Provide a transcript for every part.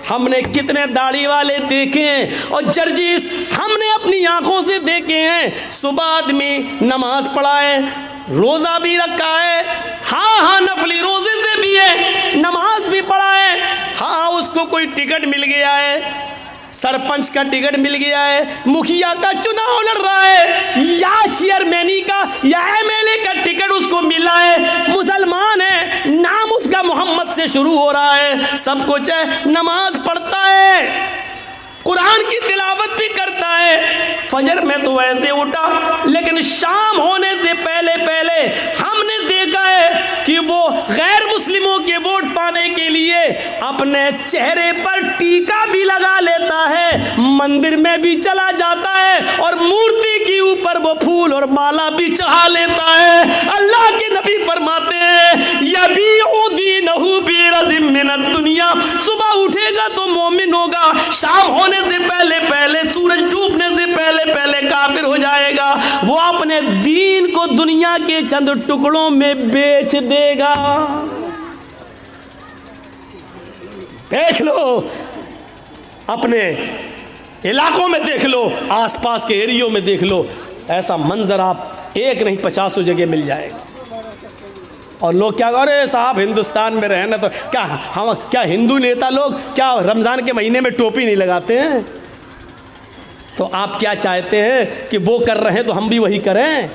हमने कितने दाढ़ी वाले देखे हैं और जर्जिस हमने अपनी आंखों से देखे हैं। सुबह आदमी नमाज पढ़ा है, रोज़ा भी रखा है, हाँ नफली रोज़े से भी है, नमाज भी पढ़ा है, हाँ उसको कोई टिकट मिल गया है, सरपंच का टिकट मिल गया है, मुखिया का चुनाव लड़ रहा है, या चेयरमैनी का या एमएलए का टिकट उसको मिला है, मुसलमान है, नाम उसका मोहम्मद से शुरू हो रहा है, सब कुछ है, नमाज पढ़ता है, कुरान की तिलावत भी करता है, फजर में तो ऐसे उठा, लेकिन शाम होने से पहले पहले हमने देखा है कि वो गैर मुस्लिमों के वोट पाने के लिए अपने चेहरे पर टीका भी लगा लेता है, मंदिर में भी चला जाता है और मूर्ति के ऊपर वो फूल और माला भी चढ़ा लेता है। अल्लाह के नबी फरमाते हैं यबीउदीनहु बिरज़िम मिनद दुनिया, सुबह उठेगा तो मोमिन होगा, शाम होने से पहले पहले, सूरज डूबने से पहले पहले काफिर हो जाएगा। वो अपने दीन को दुनिया के चंद टुकड़ों में बेच देगा। देख लो, अपने इलाकों में देख लो, आसपास के एरियो में देख लो, ऐसा मंजर आप एक नहीं 50 जगह मिल जाएगा। और लोग क्या अरे साहब हिंदुस्तान में रहना तो क्या हम क्या हिंदू नेता लोग क्या रमज़ान के महीने में टोपी नहीं लगाते हैं? तो आप क्या चाहते हैं कि वो कर रहे हैं तो हम भी वही करें?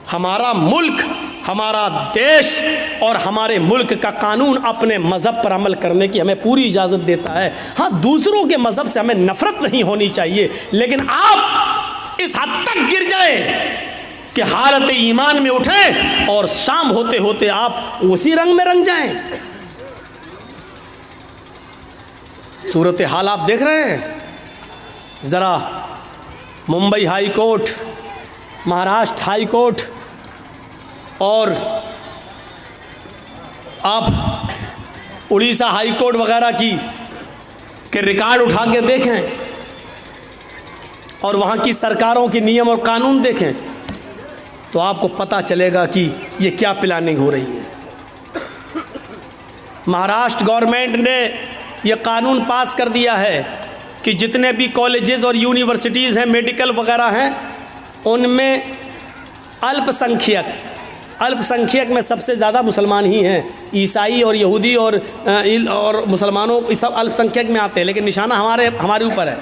हमारा मुल्क, हमारा देश और हमारे मुल्क का कानून अपने मज़हब पर अमल करने की हमें पूरी इजाज़त देता है। हाँ, दूसरों के मज़हब से हमें नफ़रत नहीं होनी चाहिए, लेकिन आप इस हद तक गिर जाएं कि हालत ईमान में उठें और शाम होते होते आप उसी रंग में रंग जाएं। सूरत हाल आप देख रहे हैं। ज़रा Mumbai high court, Maharashtra high court और आप उड़ीसा हाई कोर्ट वगैरह की के रिकॉर्ड उठा के देखें और वहाँ की सरकारों के नियम और कानून देखें तो आपको पता चलेगा कि ये क्या प्लानिंग हो रही है। महाराष्ट्र गवर्नमेंट ने ये कानून पास कर दिया है कि जितने भी कॉलेजेस और यूनिवर्सिटीज़ हैं, मेडिकल वगैरह हैं, उनमें अल्पसंख्यक में सबसे ज़्यादा मुसलमान ही हैं। ईसाई और यहूदी और मुसलमानों ये सब अल्पसंख्यक में आते हैं, लेकिन निशाना हमारे ऊपर है।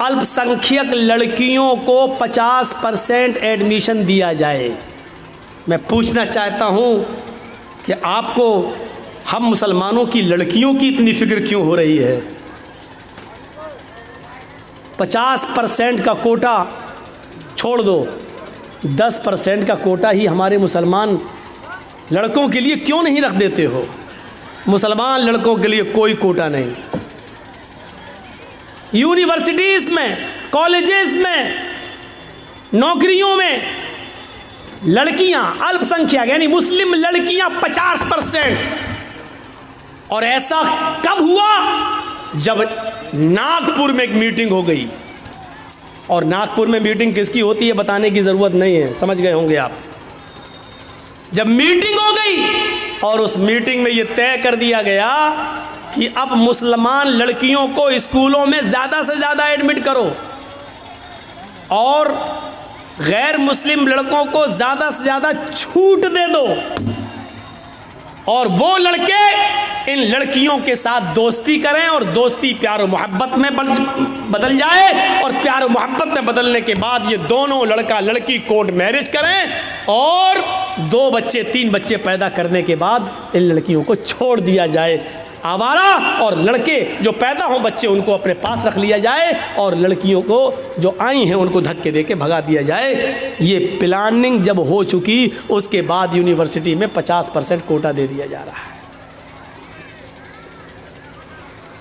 अल्पसंख्यक लड़कियों को 50% एडमिशन दिया जाए। मैं पूछना चाहता हूँ कि आपको हम मुसलमानों की लड़कियों की इतनी फिक्र क्यों हो रही है? 50% का कोटा छोड़ दो, 10% का कोटा ही हमारे मुसलमान लड़कों के लिए क्यों नहीं रख देते हो? मुसलमान लड़कों के लिए कोई कोटा नहीं। यूनिवर्सिटीज़ में, कॉलेजेस में, नौकरियों में लड़कियां अल्पसंख्यक यानी मुस्लिम लड़कियां 50%। और ऐसा कब हुआ? जब नागपुर में एक मीटिंग हो गई। और नागपुर में मीटिंग किसकी होती है बताने की ज़रूरत नहीं है, समझ गए होंगे आप। जब मीटिंग हो गई और उस मीटिंग में ये तय कर दिया गया कि अब मुसलमान लड़कियों को स्कूलों में ज़्यादा से ज़्यादा एडमिट करो और गैर मुस्लिम लड़कों को ज़्यादा से ज़्यादा छूट दे दो, और वो लड़के इन लड़कियों के साथ दोस्ती करें और दोस्ती प्यार और मोहब्बत में बदल जाए, और प्यार और मोहब्बत में बदलने के बाद ये दोनों लड़का लड़की कोर्ट मैरिज करें और 2 बच्चे 3 बच्चे पैदा करने के बाद इन लड़कियों को छोड़ दिया जाए आवारा, और लड़के जो पैदा हों बच्चे उनको अपने पास रख लिया जाए और लड़कियों को जो आई हैं उनको धक्के देके भगा दिया जाए। ये प्लानिंग जब हो चुकी उसके बाद यूनिवर्सिटी में 50% कोटा दे दिया जा रहा है।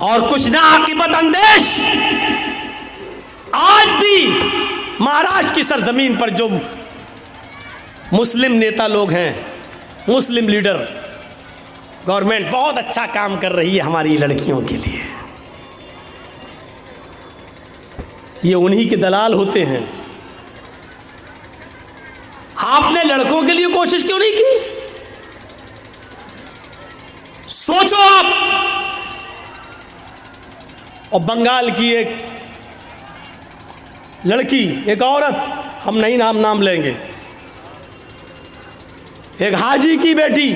और कुछ ना आकिबत अंदेश आज भी महाराष्ट्र की सरजमीन पर जो मुस्लिम नेता लोग हैं, मुस्लिम लीडर, गवर्नमेंट बहुत अच्छा काम कर रही है हमारी लड़कियों के लिए। ये उन्हीं के दलाल होते हैं। आपने लड़कों के लिए कोशिश क्यों नहीं की? सोचो आप और बंगाल की एक लड़की, एक औरत, हम नहीं नाम लेंगे, एक हाजी की बेटी,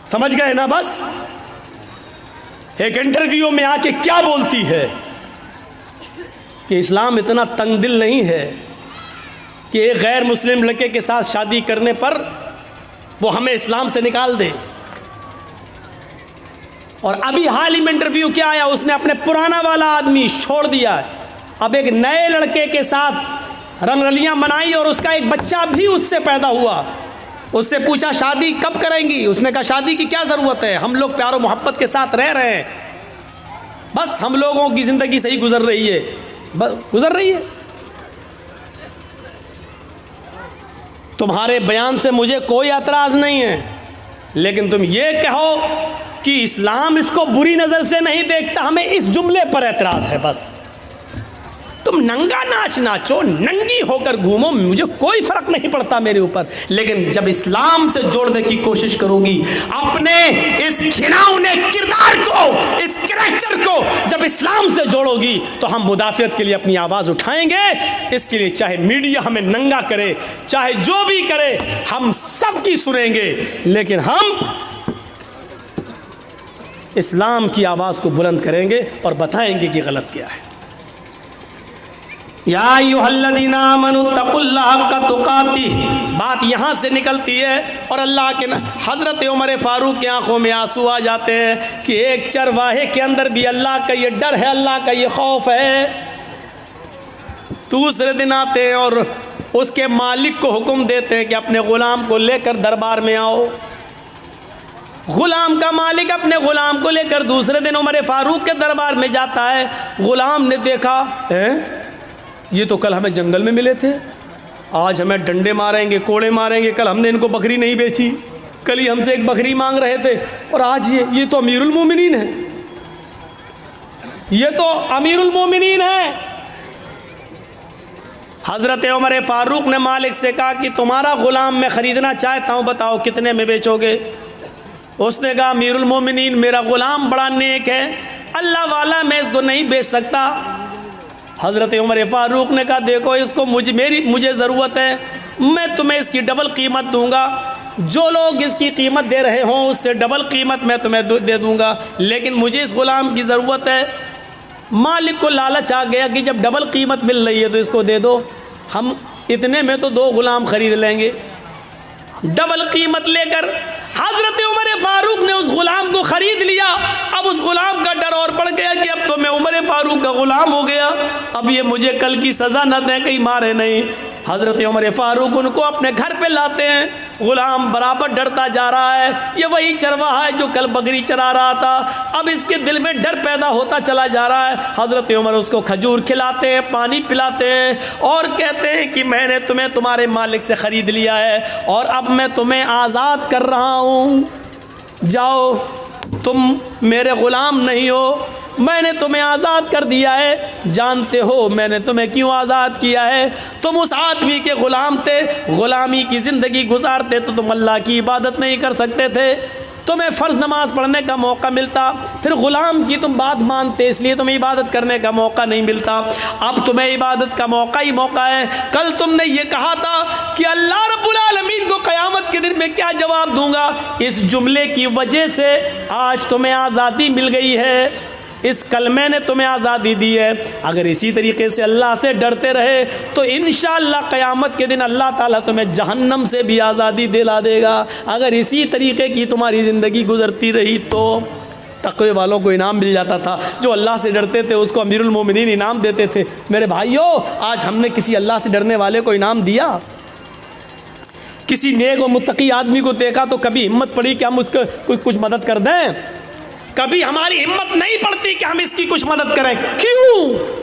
समझ गए ना? बस एक इंटरव्यू में आके क्या बोलती है कि इस्लाम इतना तंग दिल नहीं है कि एक गैर मुस्लिम लड़के के साथ शादी करने पर वो हमें इस्लाम से निकाल दे। और अभी हाल ही में इंटरव्यू क्या आया, उसने अपने पुराना वाला आदमी छोड़ दिया, अब एक नए लड़के के साथ रंगरलियां मनाई और उसका एक बच्चा भी उससे पैदा हुआ। उससे पूछा शादी कब करेंगी? उसने कहा शादी की क्या ज़रूरत है, हम लोग प्यार और मोहब्बत के साथ रह रहे हैं, बस हम लोगों की ज़िंदगी सही गुजर रही है, बस गुजर रही है। तुम्हारे बयान से मुझे कोई एतराज़ नहीं है, लेकिन तुम ये कहो कि इस्लाम इसको बुरी नज़र से नहीं देखता, हमें इस जुमले पर एतराज़ है। बस तुम नंगा नाच नाचो, नंगी होकर घूमो, मुझे कोई फर्क नहीं पड़ता मेरे ऊपर, लेकिन जब इस्लाम से जोड़ने की कोशिश करोगी, अपने इस घिनौने किरदार को, इस कैरेक्टर को जब इस्लाम से जोड़ोगी, तो हम मुदाफ़ियत के लिए अपनी आवाज़ उठाएंगे। इसके लिए चाहे मीडिया हमें नंगा करे, चाहे जो भी करे, हम सबकी सुनेंगे, लेकिन हम इस्लाम की आवाज़ को बुलंद करेंगे और बताएंगे कि गलत क्या है। या अय्युहल्लज़ीना आमनू तक़ुल्लाह हक़्क़ तुक़ातिह, बात यहाँ से निकलती है और अल्लाह के हज़रत उमर फ़ारूक की आंखों में आंसू आ जाते हैं कि एक चरवाहे के अंदर भी अल्लाह का ये डर है, अल्लाह का ये खौफ है। दूसरे दिन आते हैं और उसके मालिक को हुक्म देते हैं कि अपने ग़ुलाम को लेकर दरबार में आओ। ग़ुलाम का मालिक अपने ग़ुलाम को लेकर दूसरे दिन उमर फ़ारूक के दरबार में जाता है। ग़ुलाम ने देखा, ये तो कल हमें जंगल में मिले थे, आज हमें डंडे मारेंगे, कोड़े मारेंगे, कल हमने इनको बकरी नहीं बेची, कल ही हमसे एक बकरी मांग रहे थे, और आज ये तो अमीरुल मोमिनीन है, ये तो अमीरुल मोमिनीन है। हज़रत उमर फ़ारूक ने मालिक से कहा कि तुम्हारा ग़ुलाम मैं ख़रीदना चाहता हूँ, बताओ कितने में बेचोगे? उसने कहा अमीरुल मोमिनीन, मेरा ग़ुलाम बड़ा नेक है, अल्लाह वाला, मैं इसको नहीं बेच सकता। हज़रत उमर फ़ारूक ने कहा देखो, इसको मुझे ज़रूरत है, मैं तुम्हें इसकी डबल कीमत दूंगा, जो लोग इसकी कीमत दे रहे हों उससे डबल कीमत मैं तुम्हें दे दूंगा, लेकिन मुझे इस ग़ुलाम की ज़रूरत है। मालिक को लालच आ गया कि जब डबल कीमत मिल रही है तो इसको दे दो, हम इतने में तो 2 ग़ुलाम ख़रीद लेंगे। डबल कीमत लेकर हज़रत उमर फ़ारूक ने उस ग़ुलाम को ख़रीद लिया। अब उस ग़ुलाम का डर और बढ़ गया कि अब तो मैं उमर फ़ारूक का ग़ुलाम हो गया, अब ये मुझे कल की सज़ा न दें, कहीं मारे नहीं। हज़रत उमर फ़ारूक उनको अपने घर पे लाते हैं। ग़ुलाम बराबर डरता जा रहा है, ये वही चरवाहा है जो कल बकरी चरा रहा था, अब इसके दिल में डर पैदा होता चला जा रहा है। हज़रत उमर उसको खजूर खिलाते हैं, पानी पिलाते हैं और कहते हैं कि मैंने तुम्हें तुम्हारे मालिक से ख़रीद लिया है और अब मैं तुम्हें आज़ाद कर रहा हूँ, जाओ, तुम मेरे ग़ुलाम नहीं हो, मैंने तुम्हें आज़ाद कर दिया है। जानते हो मैंने तुम्हें क्यों आज़ाद किया है? तुम उस आदमी के ग़ुलाम थे, ग़ुलामी की ज़िंदगी गुजारते तो तुम अल्लाह की इबादत नहीं कर सकते थे, तुम्हें फ़र्ज़ नमाज पढ़ने का मौका मिलता, फिर ग़ुलाम की तुम बात मानते इसलिए तुम्हें इबादत करने का मौका नहीं मिलता। अब तुम्हें इबादत का मौका ही मौका है। कल तुमने ये कहा था कि अल्लाह रब्बुल आलमीन को क़यामत के दिन में क्या जवाब दूंगा, इस जुमले की वजह से आज तुम्हें आज़ादी मिल गई है, इस कलमे ने तुम्हें आज़ादी दी है। अगर इसी तरीके से अल्लाह से डरते रहे तो इंशाअल्लाह क़यामत के दिन अल्लाह ताला तुम्हें जहन्नम से भी आज़ादी दिला देगा। अगर इसी तरीके की तुम्हारी ज़िंदगी गुजरती रही तो तक़वे वालों को इनाम मिल जाता था, जो अल्लाह से डरते थे उसको अमीरुल मोमिनीन इनाम देते थे। मेरे भाइयों, आज हमने किसी अल्लाह से डरने वाले को इनाम दिया? किसी नेक और मुत्तकी आदमी को देखा तो कभी हिम्मत पड़ी कि हम उसको कुछ मदद कर दें? कभी हमारी हिम्मत नहीं पड़ती कि हम इसकी कुछ मदद करें। क्यों?